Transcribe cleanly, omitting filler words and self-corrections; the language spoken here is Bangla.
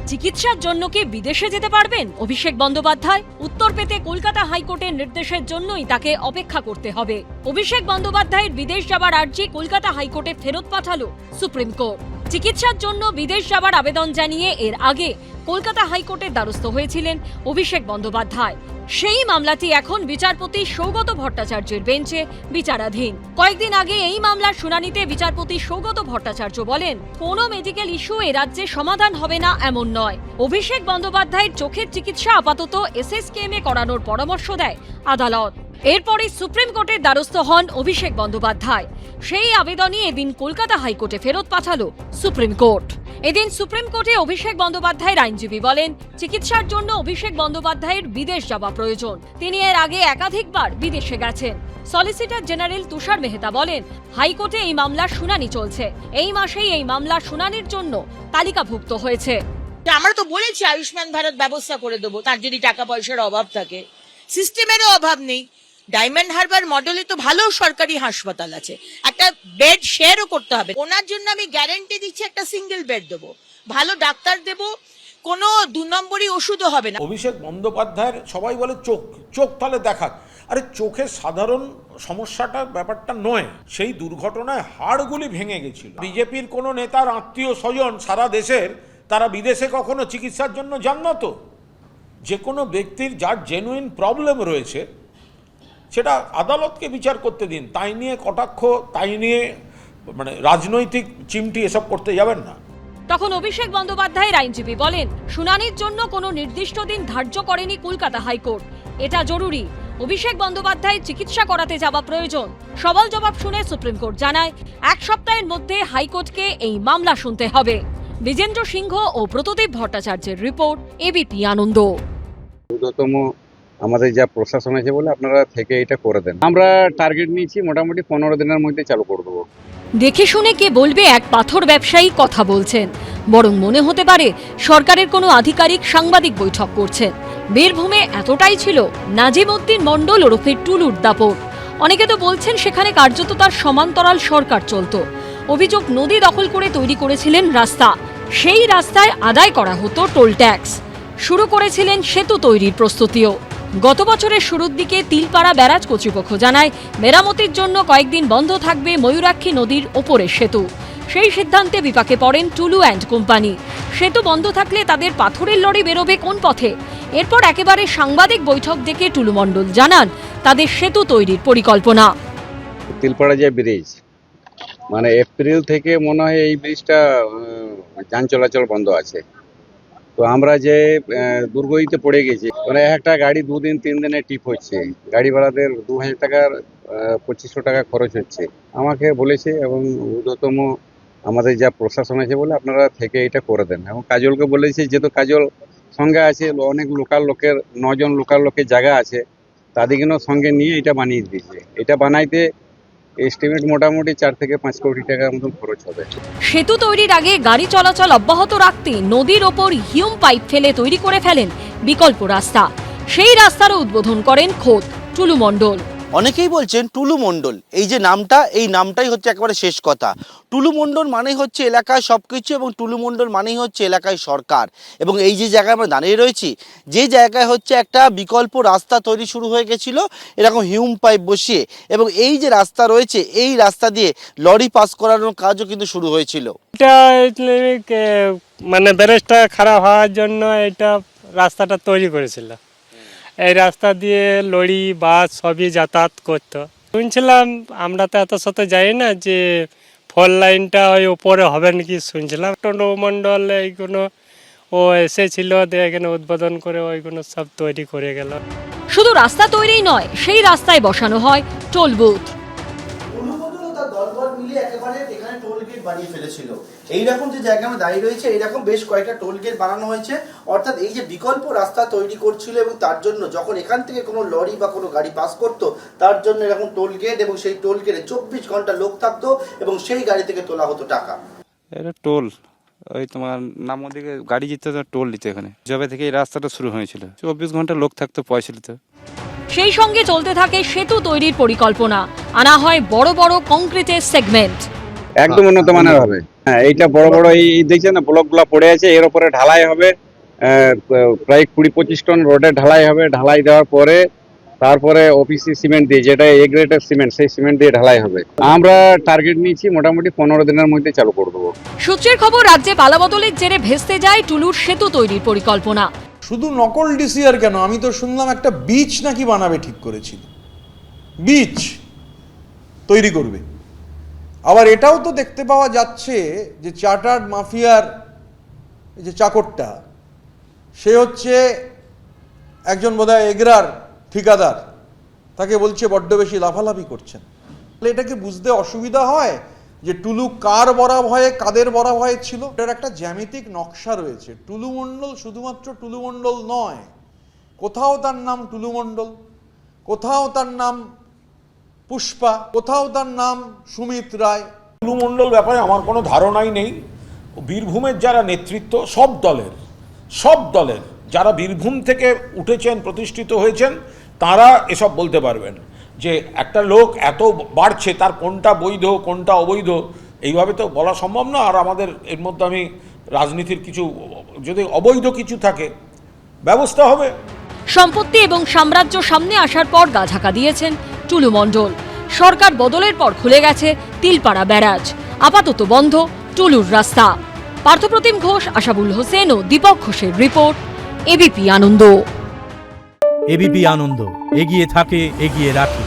চিকিৎসার জন্য কি বিদেশে যেতে পারবেন অভিষেক বন্দ্যোপাধ্যায়? উত্তর পেতে কলকাতা হাইকোর্টের নির্দেশের জন্যই তাকে অপেক্ষা করতে হবে। অভিষেক বন্দ্যোপাধ্যায়ের বিদেশ যাবার আর্জি কলকাতা হাইকোর্টে ফেরত পাঠালো সুপ্রিম কোর্ট। চিকিৎসার জন্য বিদেশ যাবার আবেদন জানিয়ে এর আগে কলকাতা হাইকোর্টের দ্বারস্থ হয়েছিলেন অভিষেক বন্দ্যোপাধ্যায়। সেই মামলাটি এখন বিচারপতি সৌগত ভট্টাচার্যের বেঞ্চে বিচারাধীন। কয়েকদিন আগে এই মামলার শুনানিতে বিচারপতি সৌগত ভট্টাচার্য বলেন, কোনো মেডিকেল ইস্যু এ রাজ্যে সমাধান হবে না এমন নয়। অভিষেক বন্দ্যোপাধ্যায়ের চোখের চিকিৎসা আপাতত এসএসকেএমে করানোর পরামর্শ দেয় আদালত। এরপরে সুপ্রিম কোর্টের দ্বারস্থ হন অভিষেক বন্দ্যোপাধ্যায়। সেই আবেদনই এদিন কলকাতা হাইকোর্টে ফেরত পাঠালো সুপ্রিম কোর্ট। এদিন সুপ্রিম কোর্টে অভিষেক বন্দ্যোপাধ্যায়ের আইনজীবী বলেন, চিকিৎসার জন্য অভিষেক বন্দ্যোপাধ্যায়ের বিদেশ যাওয়া প্রয়োজন। তিনি এর আগে একাধিকবার বিদেশে গেছেন। সলিসিটর জেনারেল তুষার মেহতা বলেন, হাইকোর্টে এই মামলার শুনানি চলছে। এই মাসেই এই মামলার শুনানির জন্য তালিকাভুক্ত হয়েছে। আমরা তো বলেছি আয়ুষ্মান ভারত ব্যবস্থা করে দেবো, তার যদি টাকা পয়সার অভাব থাকে। সিস্টেমেরও অভাব নেই। ডায়মন্ড হারবার মডেলে তো ভালো সরকারি হাসপাতাল আছে, একটা বেড শেয়ারও করতে হবে। ওনার জন্য আমি গ্যারান্টি দিচ্ছি, একটা সিঙ্গেল বেড দেবো, ভালো ডাক্তার দেবো, কোনো 2 নম্বরই ওষুধও হবে না। অভিষেক বন্দ্যোপাধ্যায়ের সবাই বলে চোখ তাহলে দেখাক। আরে চোখের সাধারণ সমস্যাটা ব্যাপারটা নয়, সেই দুর্ঘটনায় হাড়গুলি ভেঙে গেছিল। বিজেপির কোনো নেতার আত্মীয় স্বজন সারা দেশের, তারা বিদেশে কখনো চিকিৎসার জন্য যান না। তো যে কোনো ব্যক্তির যার জেনুইন প্রবলেম রয়েছে সেটা আদালতকে বিচার করতে দিন। তাই নিয়ে কটাক্ষ, তাই নিয়ে মানে রাজনৈতিক চিমটি এসব করতে যাবেন না। তখন অভিষেক বন্দ্যোপাধ্যায়ের আইনজীবী বলেন, শুনানির জন্য কোনো নির্দিষ্ট দিন ধার্য করেনি কলকাতা হাইকোর্ট। এটা জরুরি। অভিষেক বন্দ্যোপাধ্যায় চিকিৎসা করাতে যাওয়া প্রয়োজন। সওয়াল জবাব শুনে সুপ্রিম কোর্ট জানায়, 1 সপ্তাহের মধ্যে হাইকোর্টকে এই মামলা শুনতে হবে। বিজেন্দ্র সিংহ ও প্রতদীপ ভট্টাচার্যের রিপোর্ট, এবিপি আনন্দ। আমাদের যা প্রশাসন আছে বলে আপনারা থেকে এটা করে দেন। আমরা টার্গেট নিয়েছি মোটামুটি 15 দিনের মধ্যে চালু করে দেবো। দেখে শুনে কে বলবে এক পাথর ব্যবসায়ী কথা বলছেন, বরং মনে হতে পারে সরকারের কোনো আধিকারিক সাংবাদিক বৈঠক করছেন। বীরভূমে এতটাই ছিল নাজিমউদ্দিন মণ্ডল ওরফে টুলুর দাপট। অনেকে তো বলছেন সেখানে কার্যত তার সমান্তরাল সরকার চলত। অভিযোগ, নদী দখল করে তৈরি করেছিলেন রাস্তা, সেই রাস্তায় আদায় করা হতো টোল ট্যাক্স। শুরু করেছিলেন সেতু তৈরির প্রস্তুতিও। গত বছরের শুরুর দিকে তিলপাড়া ব্যারাজ কর্তৃপক্ষ জানায়, মেরামতির জন্য কয়েকদিন বন্ধ থাকবে ময়ূরাক্ষী নদীর ওপরের সেতু। সেই সিদ্ধান্তে বিপাকে পড়েন টুলু অ্যান্ড কোম্পানি। সেতু বন্ধ থাকলে তাদের পাথরের লরি বেরোবে কোন পথে? এরপর একেবারে সাংবাদিক বৈঠক ডেকে টুলু মণ্ডল জানান তাদের সেতু তৈরির পরিকল্পনা। তিলপাড়া যে ব্রিজ, মানে এপ্রিল থেকে মনে হয় এই ব্রিজটা যান চলাচল বন্ধ আছে। তো আমরা যে দুর্গতিতে পড়ে গেছি, মানে একটা গাড়ি 2 দিন 3 দিনে টিপ হচ্ছে, গাড়ি ভাড়াদের 2000 টাকার 2500 টাকা খরচ হচ্ছে। আমাকে বলেছে এবং ঊর্ধ্বতম আমাদের যা প্রশাসন আছে বলে আপনারা থেকে এটা করে দেন। এবং কাজলকে বলেছে, যেহেতু কাজল সঙ্গে আছে, অনেক লোকাল লোকের 9 জন লোকাল লোকের জায়গা আছে, তাদেরকেও সঙ্গে নিয়ে এটা বানিয়ে দিয়েছে। এটা বানাইতে এস্টিমেট মোটামুটি 4 থেকে 5 কোটি টাকার মতন খরচ হবে। সেতু তৈরির আগে গাড়ি চলাচল অব্যাহত রাখতে নদীর ওপর হিউম পাইপ ফেলে তৈরি করে ফেলেন বিকল্প রাস্তা। সেই রাস্তারও উদ্বোধন করেন খোদ টুলু মণ্ডল। অনেকেই বলছেন টুলু মণ্ডল, এই যে নামটা, এই নামটাই হচ্ছে একেবারে শেষ কথা। টুলু মণ্ডল মানেই হচ্ছে এলাকায় সবকিছু, এবং টুলু মণ্ডল মানেই হচ্ছে এলাকায় সরকার। এবং এই যে জায়গায় আমরা দাঁড়িয়ে রয়েছি, যে জায়গায় হচ্ছে একটা বিকল্প রাস্তা তৈরি শুরু হয়ে গেছিল এরকম হিউম পাইপ বসিয়ে, এবং এই যে রাস্তা রয়েছে এই রাস্তা দিয়ে লরি পাস করানোর কাজও কিন্তু শুরু হয়েছিল। এটা মানে ব্যারেজটা খারাপ হওয়ার জন্য এটা রাস্তাটা তৈরি করেছিল। এই রাস্তা দিয়ে লরি বাস সবই যাতায়াত করতো। শুনছিলাম, আমরা তো এত শত যাই না, যে 4 লাইনটা ওই ওপরে হবে নাকি শুনছিলাম। টুলু মণ্ডল এইগুলো ও এসেছিল, এখানে উদ্বোধন করে ওইগুলো সব তৈরি করে গেল। শুধু রাস্তা তৈরিই নয়, সেই রাস্তায় বসানো হয় টোল বুথ। দলবল মিলে একেবারে এখানে টোল গেট বানিয়ে ফেলেছিল। এইরকম যে জায়গা আমরা দাঁড়িয়ে রয়েছে, এইরকম বেশ কয়েকটা টোল গেট বানানো হয়েছে। অর্থাৎ এই যে বিকল্প রাস্তা তৈরি করছিল, এবং তার জন্য যখন এখান থেকে কোনো লরি বা কোনো গাড়ি পাস করতো, তার জন্য এরকম টোল গেট, এবং সেই টোল গেটে 24 ঘন্টা লোক থাকতো, এবং সেই গাড়ি থেকে তোলা হতো টাকা। এটা টোল, ওই তোমার নাম ওদিকে গাড়ি যেতে টোল দিতে। এখানে যবে থেকে এই রাস্তাটা শুরু হয়েছিল, 24 ঘন্টা লোক থাকতো, পয়সা দিত। সেই সঙ্গে চলতে থাকে সেতু তৈরির পরিকল্পনা। আনা হয় বড় বড় কংক্রিটের সেগমেন্ট। একদম উন্নত মানের হবে, হ্যাঁ, এইটা বড় বড় এই দেখছেন না ব্লকগুলো পড়ে আছে, এর উপরে ঢালাই হবে, প্রায় 20-25 টন রোডে ঢালাই হবে। ঢালাই দেওয়ার পরে তারপরে ওপিসি সিমেন্ট দিয়ে, যেটা এ গ্রেডের সিমেন্ট, সেই সিমেন্ট দিয়ে ঢালাই হবে। আমরা টার্গেট নিয়েছি মোটামুটি 15 দিনের মধ্যে চালু করে দেবো। সূত্রের খবর, রাজ্যে পালাবদলের জেরে ভেস্তে যায় টুলুর সেতু তৈরির পরিকল্পনা। শুধু নকল ডিসিআর কেন, আমি তো শুনলাম একটা বিচ নাকি বানাবে ঠিক করেছিল, বিচ তৈরি করবে। আবার এটাও তো দেখতে পাওয়া যাচ্ছে যে চার্টার্ড মাফিয়ার যে চাকরটা, সে হচ্ছে একজন বোধহয় এগরার ঠিকাদার, তাকে বলছে বড্ড বেশি লাফালাফি করছেন। তাহলে এটাকে বুঝতে অসুবিধা হয় যে টুলু কার বরা ভয়ে কাদের বরা ভয়ে ছিল। এটার একটা জ্যামিতিক নকশা রয়েছে। টুলু মণ্ডল শুধুমাত্র টুলু মণ্ডল নয়, কোথাও তার নাম টুলু মণ্ডল, কোথাও তার নাম পুষ্পা, কোথাও তার নাম সুমিত রায়। টুলু মণ্ডল ব্যাপারে আমার কোনো ধারণাই নেই। বীরভূমের যারা নেতৃত্ব, সব দলের যারা বীরভূম থেকে উঠেছেন, প্রতিষ্ঠিত হয়েছেন, তারা এসব বলতে পারবেন যে একটা লোক এত বাড়ছে, তার কোনটা বৈধ কোনটা অবৈধ এইভাবে তো বলা সম্ভব না। আর আমাদের এর মধ্যে আমি রাজনীতির কিছু, যদি অবৈধ কিছু থাকে ব্যবস্থা হবে। সম্পত্তি এবং সাম্রাজ্য সামনে আসার পর গা ঢাকা দিয়েছেন টুলু মণ্ডল। সরকার বদলের পর খুলে গেছে তিলপাড়া ব্যারাজ, আপাতত বন্ধ টুলুর রাস্তা। পার্থপ্রতিম ঘোষ, আশাবুল হোসেন ও দীপক ঘোষের রিপোর্ট, এবিপি আনন্দ। এবিপি আনন্দ, এগিয়ে থাকে, এগিয়ে রাখে।